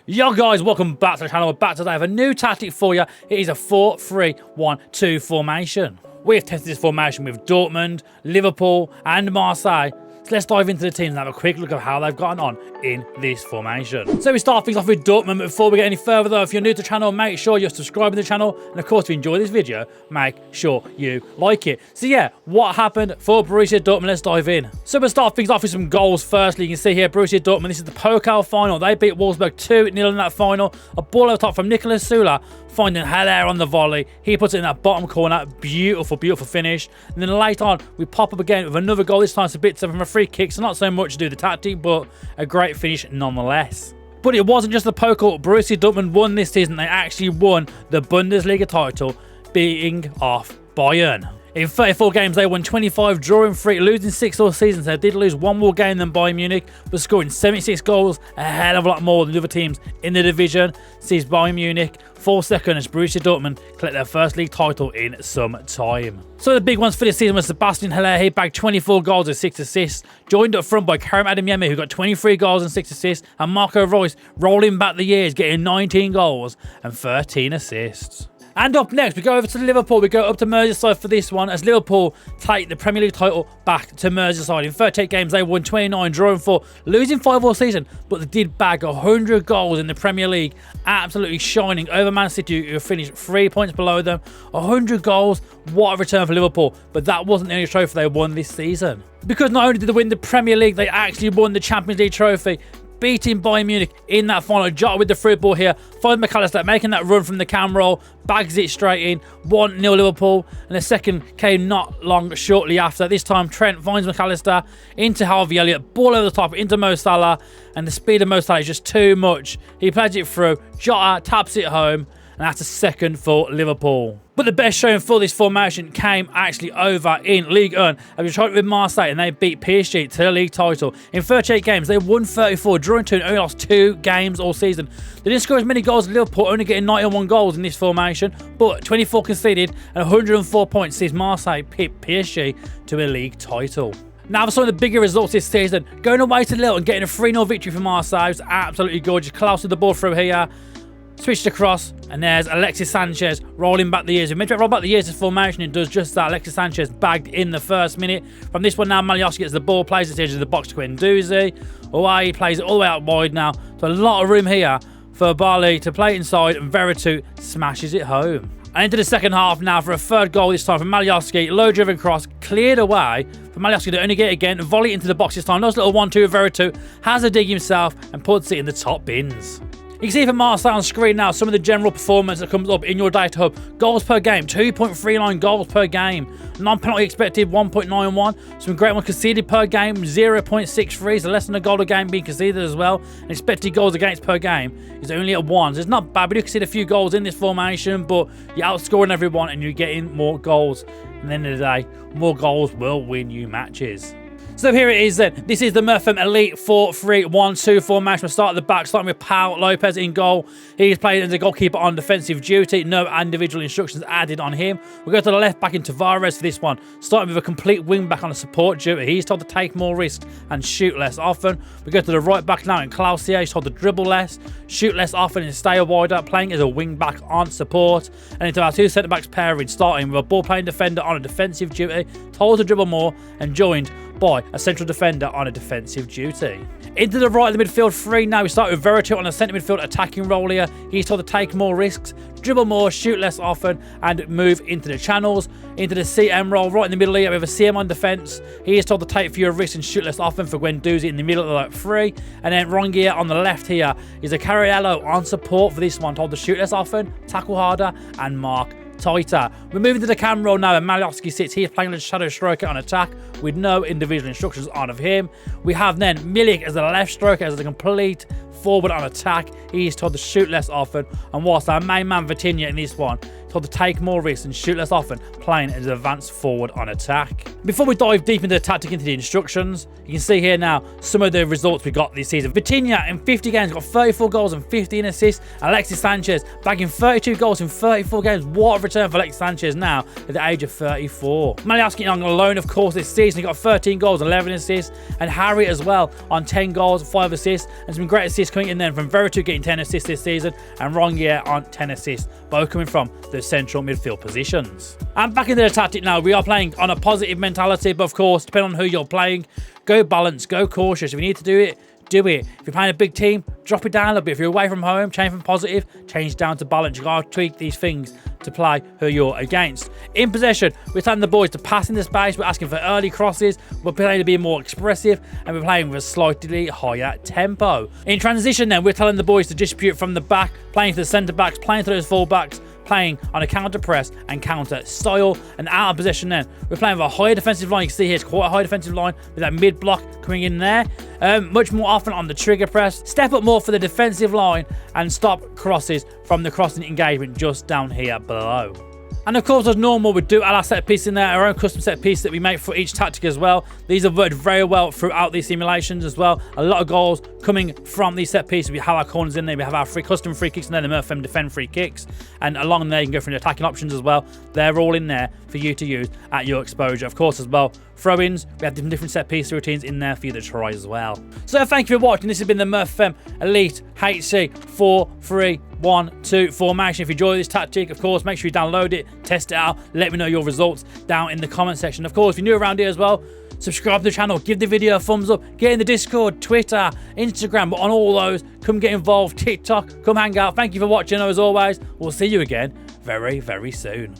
Yo guys, welcome back to the channel. We're back today with a new tactic for you. It is a 4-3-1-2 formation. We have tested this formation with Dortmund, Liverpool and Marseille. So let's dive into the teams and have a quick look at how they've gotten on in this formation. So we start things off with Dortmund, but before we get any further though, if you're new to the channel, make sure you're subscribing to the channel. And of course, if you enjoy this video, make sure you like it. So yeah, what happened for Borussia Dortmund? Let's dive in. So we'll start things off with some goals firstly. You can see here, Borussia Dortmund, this is the Pokal final. They beat Wolfsburg 2-0 in that final. A ball over top from Nicolas Sula, finding Haller on the volley. He puts it in that bottom corner. Beautiful, beautiful finish. And then later on, we pop up again with another goal. This time Sabitzer from a free kick. So not so much to do the tactic, but a great finish nonetheless. But it wasn't just the Pokal. Borussia Dortmund won this season. They actually won the Bundesliga title, beating off Bayern. In 34 games, they won 25, drawing 3, losing 6 all season. So they did lose one more game than Bayern Munich, but scoring 76 goals, a hell of a lot more than the other teams in the division. Sees Bayern Munich fall second as Borussia Dortmund collect their first league title in some time. So the big ones for this season was Sebastian Haller. He bagged 24 goals and 6 assists, joined up front by Karim Adeyemi, who got 23 goals and 6 assists, and Marco Reus rolling back the years, getting 19 goals and 13 assists. And up next, we go over to Liverpool. We go up to Merseyside for this one as Liverpool take the Premier League title back to Merseyside. In 38 games, they won 29, drawing 4, losing 5 all season, but they did bag 100 goals in the Premier League, absolutely shining over Man City, who finished 3 points below them. 100 goals, what a return for Liverpool, but that wasn't the only trophy they won this season. Because not only did they win the Premier League, they actually won the Champions League trophy, beating Bayern Munich in that final. Jota with the through ball here, finds McAllister making that run from the cam roll, bags it straight in, 1-0 Liverpool, and the second came not long shortly after. This time Trent finds McAllister into Harvey Elliott, ball over the top into Mo Salah, and the speed of Mo Salah is just too much. He plays it through, Jota taps it home, and that's a second for Liverpool. But the best showing for this formation came actually over in Ligue 1. We tried it with Marseille and they beat PSG to the league title. In 38 games, they won 34, drawing 2 and only lost 2 games all season. They didn't score as many goals as Liverpool, only getting 91 goals in this formation, but 24 conceded and 104 points sees Marseille pit PSG to a league title. Now for some of the bigger results this season, going away to Lille and getting a 3-0 victory for Marseille was absolutely gorgeous. Klaus with the ball through here. Switched across, and there's Alexis Sanchez rolling back the years. If you roll back the years, this formation, it does just that. Alexis Sanchez bagged in the first minute. From this one now, Maljowski gets the ball, plays it to the edge of the box to Guendouzi. Away, he plays it all the way out wide now. So a lot of room here for Bali to play it inside, and Veretout smashes it home. And into the second half now for a third goal, this time from Maljowski. Low driven cross, cleared away for Maljowski to only get it again. Volley into the box this time. Nice little 1-2 of Veretout. Has a dig himself and puts it in the top bins. You can see from Marseille on screen now some of the general performance that comes up in your data hub. Goals per game, 2.39 goals per game. Non-penalty expected, 1.91. Some great ones conceded per game, 0.63. So less than a goal a game being conceded as well. And expected goals against per game is only at 1. So it's not bad. We do concede a few goals in this formation, but you're outscoring everyone and you're getting more goals. And at the end of the day, more goals will win you matches. So here it is then. This is the Murphfm Elite 4-3-1-2 formation. We'll start at the back, starting with Pau Lopez in goal. He's playing as a goalkeeper on defensive duty. No individual instructions added on him. We'll go to the left back in Tavares for this one. Starting with a complete wing back on a support duty. He's told to take more risks and shoot less often. We go to the right back now in Clausier. He's told to dribble less, shoot less often and stay wider, playing as a wing back on support. And into our two centre backs pairing, starting with a ball playing defender on a defensive duty, told to dribble more, and joined by a central defender on a defensive duty. Into the right of the midfield three now. We start with Veretout on a centre midfield attacking role here. He's told to take more risks, dribble more, shoot less often, and move into the channels. Into the CM role right in the middle here. We have a CM on defence. He is told to take fewer risks and shoot less often for Guendouzi in the middle of the like three. And then Rongier on the left here is a Cariello on support for this one, told to shoot less often, tackle harder, and mark tighter. We're moving to the cam roll now, and Maljowski sits here playing a shadow striker on attack with no individual instructions on of him. We have then Milik as the left striker, as a complete forward on attack. He is told to shoot less often, and whilst our main man Vitinha in this one told to take more risks and shoot less often, playing as an advanced forward on attack. Before we dive deep into the tactic, into the instructions, you can see here now some of the results we got this season. Vitinha in 50 games got 34 goals and 15 assists. Alexis Sanchez bagging 32 goals in 34 games. What a return for Alexis Sanchez now at the age of 34. Maljowski on loan, of course, this season. He got 13 goals, 11 assists. And Harry as well on 10 goals, 5 assists. And some great assists assists coming in then from Veretout getting 10 assists this season, and Rongier on 10 assists, both coming from the central midfield positions. And back into the tactic now. We are playing on a positive mentality, but of course, depending on who you're playing, go balanced, go cautious. If you need to do it, do it. If you're playing a big team, drop it down a little bit. If you're away from home, change from positive, change down to balance. You gotta tweak these things to play who you're against. In possession, we're telling the boys to pass in the space. We're asking for early crosses. We're playing to be more expressive, and we're playing with a slightly higher tempo. In transition then, we're telling the boys to distribute from the back, playing to the centre backs, playing to those full backs, playing on a counter press and counter style. And out of possession then, we're playing with a higher defensive line. You can see here it's quite a high defensive line with that mid block coming in there. Much more often on the trigger press. Step up more for the defensive line and stop crosses from the crossing engagement just down here below. And of course, as normal, we do add our set piece in there, our own custom set piece that we make for each tactic as well. These have worked very well throughout these simulations as well. A lot of goals coming from these set pieces. We have our corners in there, we have our custom free kicks, and then the murphfm defend free kicks. And along there, you can go for the attacking options as well. They're all in there for you to use at your exposure. Of course, as well, throw-ins, we have different set piece routines in there for you to try as well. So thank you for watching. This has been the murphfm Elite HC 4-3-1-2 formation. If you enjoy this tactic, of course, make sure you download it, test it out, let me know your results down in the comment section. Of course, if you're new around here as well, subscribe to the channel, give the video a thumbs up, get in the Discord, Twitter, Instagram, but on all those, come get involved, TikTok, come hang out. Thank you for watching. As always, we'll see you again very, very soon.